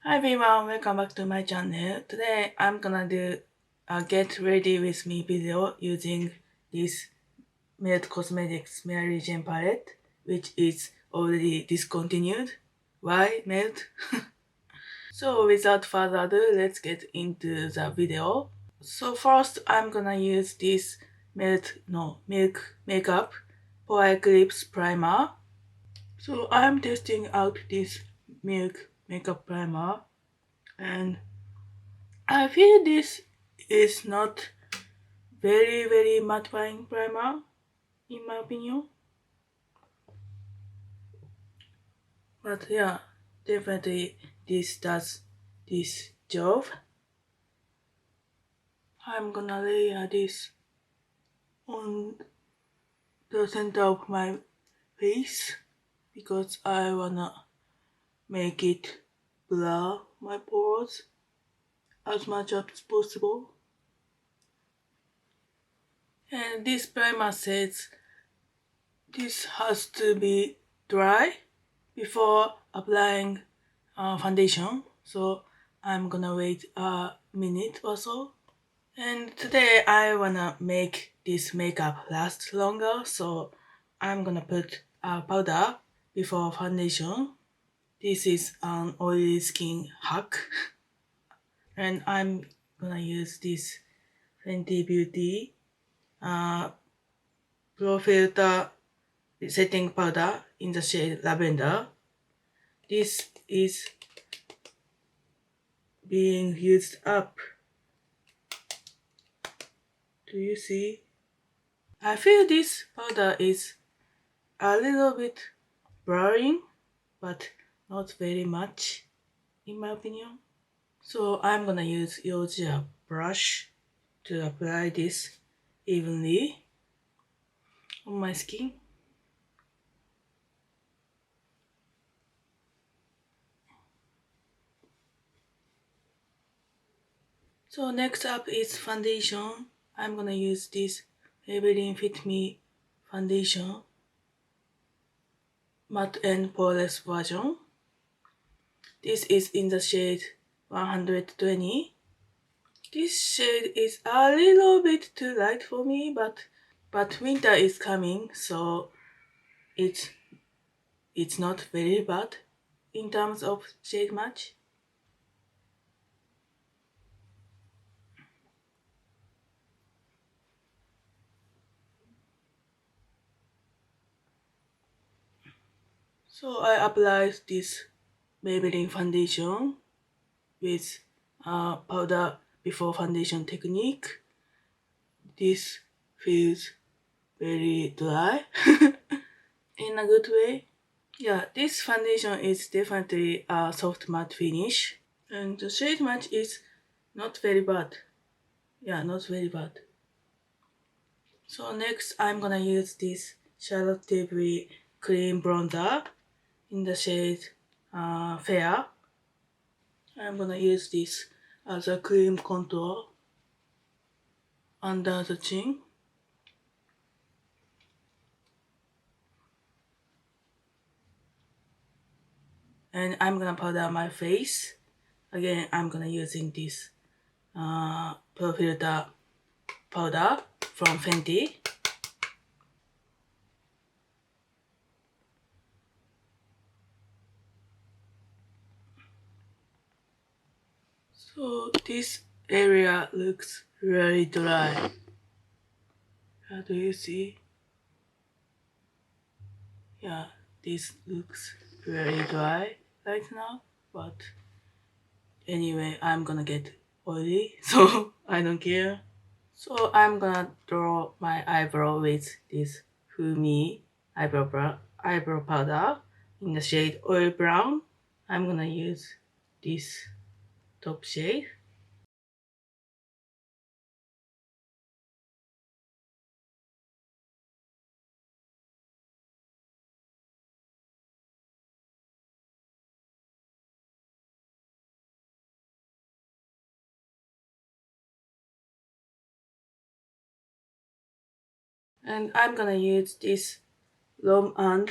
Hi everyone, welcome back to my channel. Today I'm gonna do a get ready with me video using this Melt Cosmetics Mary Jane palette, which is already discontinued. Why Melt? So without further ado, let's get into the video. So first I'm gonna use this Milk Makeup Pore Eclipse Primer. So I'm testing out this Milk Makeup Primer and I feel this is not very mattifying primer in my opinion. But yeah, definitely this does this job. I'm gonna layer this on the center of my face because I wanna make it blur my pores as much as possible. And this primer says this has to be dry before applying foundation, so I'm gonna wait a minute or so. And today I wanna make this makeup last longer, so I'm gonna put a powder before foundation. This is an oily skin hack. And I'm gonna use this Fenty Beauty Pro Filter setting powder in the shade Lavender. This is being used up. Do you see? I feel this powder is a little bit blurring, but not very much in my opinion. So I'm gonna use Yoja brush to apply this evenly on my skin. So next up is foundation. I'm gonna use this Maybelline Fit Me foundation, matte and poreless version. This is in the shade 120. This shade is a little bit too light for me, but winter is coming, so it's not very bad in terms of shade match. So I applied this Maybelline foundation with powder before foundation technique. This feels very dry in a good way. Yeah, this foundation is definitely a soft matte finish, and the shade match is not very bad. Yeah, not very bad. So next I'm gonna use this Charlotte Tilbury cream bronzer in the shade Fair. I'm gonna use this as a cream contour under the chin. And I'm gonna powder my face. Again, I'm gonna using this Pro Filter powder from Fenty. So this area looks really dry. How do you see? Yeah, this looks very dry right now, but anyway, I'm gonna get oily, so I don't care. So I'm gonna draw my eyebrow with this Fumi eyebrow powder in the shade Oil Brown. I'm gonna use this top shade. And I'm gonna use this Rom and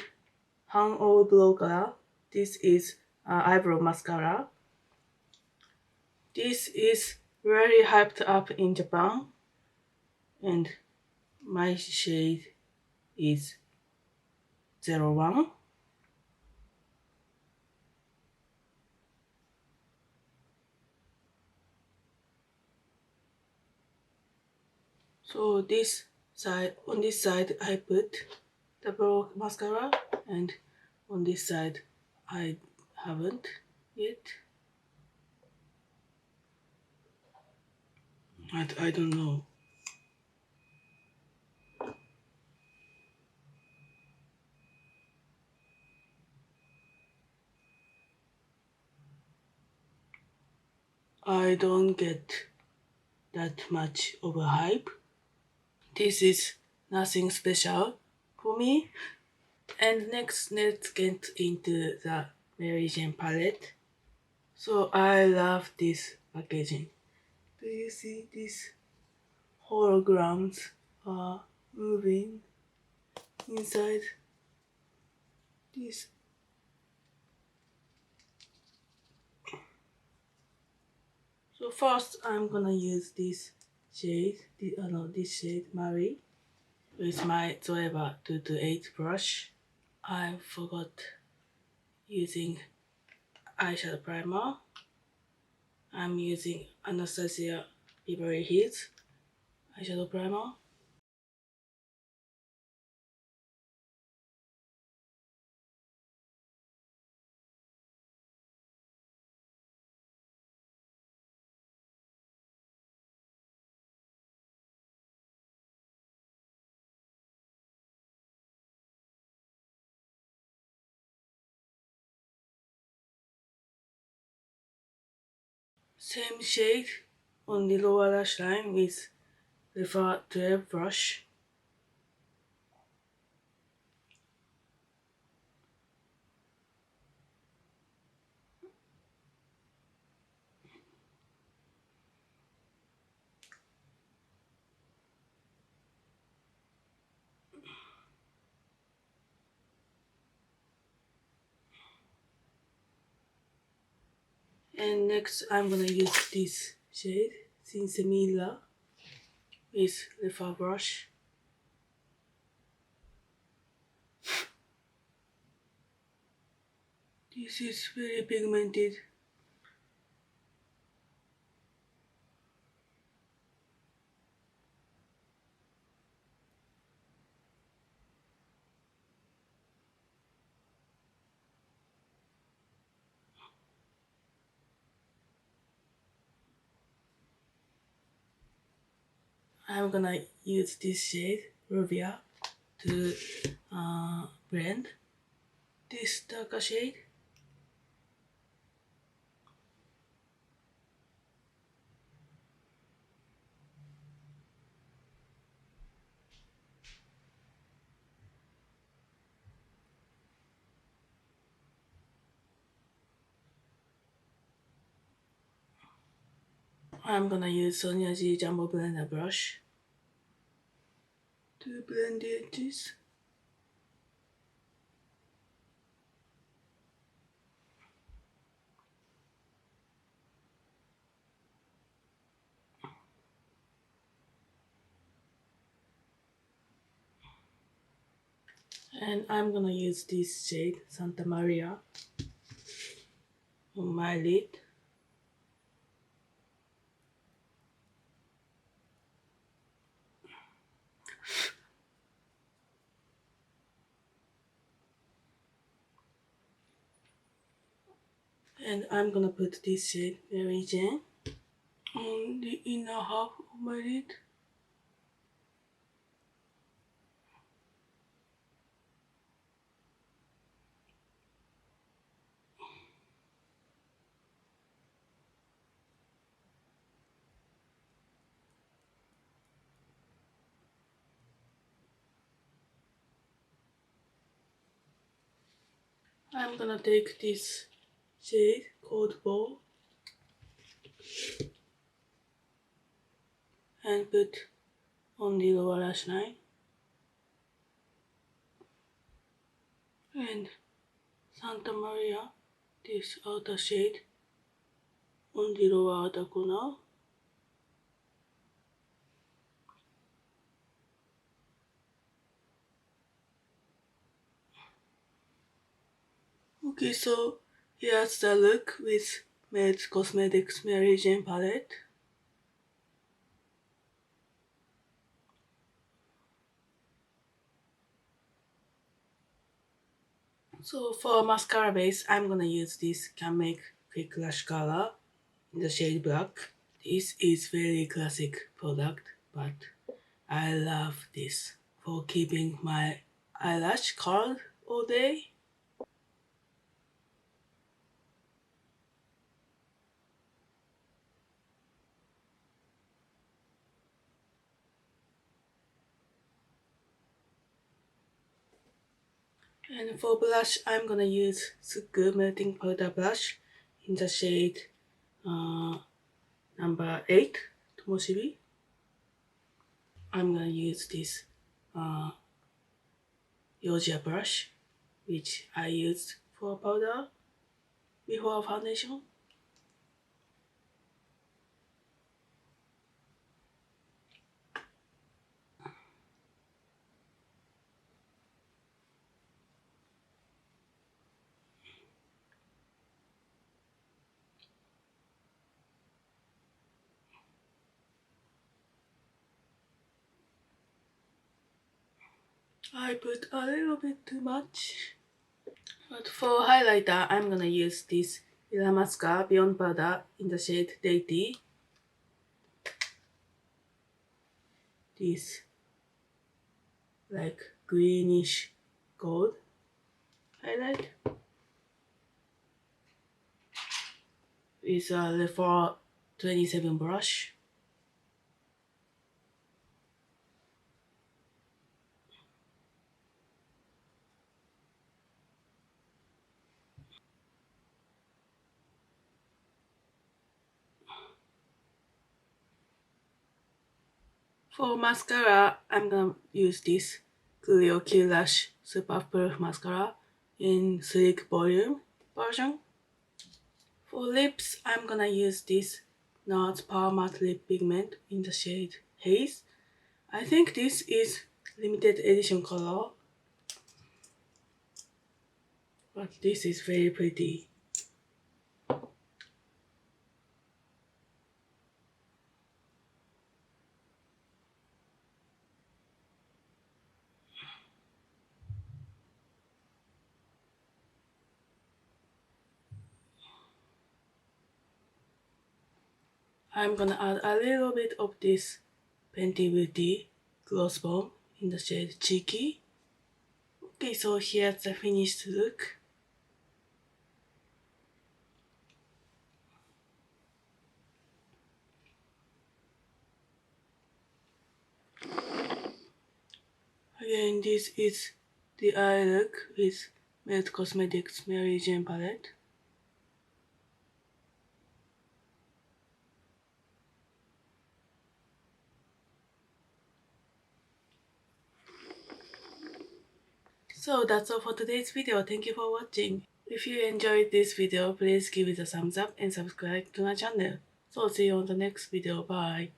Han Old Brow color. This is eyebrow mascara. This is very hyped up in Japan, and my shade is 01. So this side, on this side I put the brow mascara, and on this side I haven't yet. I don't know. I don't get that much of a hype. This is nothing special for me. And next, let's get into the Mary Jane palette. So I love this packaging. Do you see these holograms are moving inside this? So first I'm gonna use this shade, this shade Mary, with my Zoeva 228 brush. I forgot using eyeshadow primer. I'm using Anastasia Beverly Hills eyeshadow primer. Same shade on the lower lash line with Refer 12 brush. And next I'm gonna use this shade, Sinsemilla, with Refer brush. This is very pigmented. I'm gonna use this shade, Rubia, to blend this darker shade. I'm gonna use Sonia G Jumbo Blender brush to blend the edges. And I'm gonna use this shade, Santa Maria, on my lid. And I'm gonna put this shade, Mary Jane, on the inner half of my lid. I'm gonna take this shade, Cold Ball, and put on the lower lash line. And Santa Maria, this outer shade, on the lower outer corner. Okay, so here's the look with Matte Cosmetics Mary Jane palette. So for mascara base, I'm gonna use this Can Make Quick Lash Color in the shade black. This is very classic product, but I love this for keeping my eyelash curled all day. And for blush, I'm gonna use SUQQU Melting Powder Blush in the shade number 8, Tomoshibi. I'm gonna use this Yoja brush, which I used for powder before foundation. I put a little bit too much. But for highlighter, I'm gonna use this Illamasqua Beyond Powder in the shade Dainty. This like greenish gold highlight with a Lefor 27 brush. For mascara, I'm gonna use this Clio Key Lash Super Proof Mascara in Sleek Volume version. For lips, I'm gonna use this NARS Power Matte Lip Pigment in the shade Haze. I think this is limited edition color, but this is very pretty. I'm gonna add a little bit of this Fenty Beauty Gloss Bomb in the shade Cheeky. Okay, so here's the finished look. Again, this is the eye look with Matte Cosmetics Mary Jane Palette. So that's all for today's video. Thank you for watching. If you enjoyed this video, please give it a thumbs up and subscribe to my channel. So see you on the next video. Bye.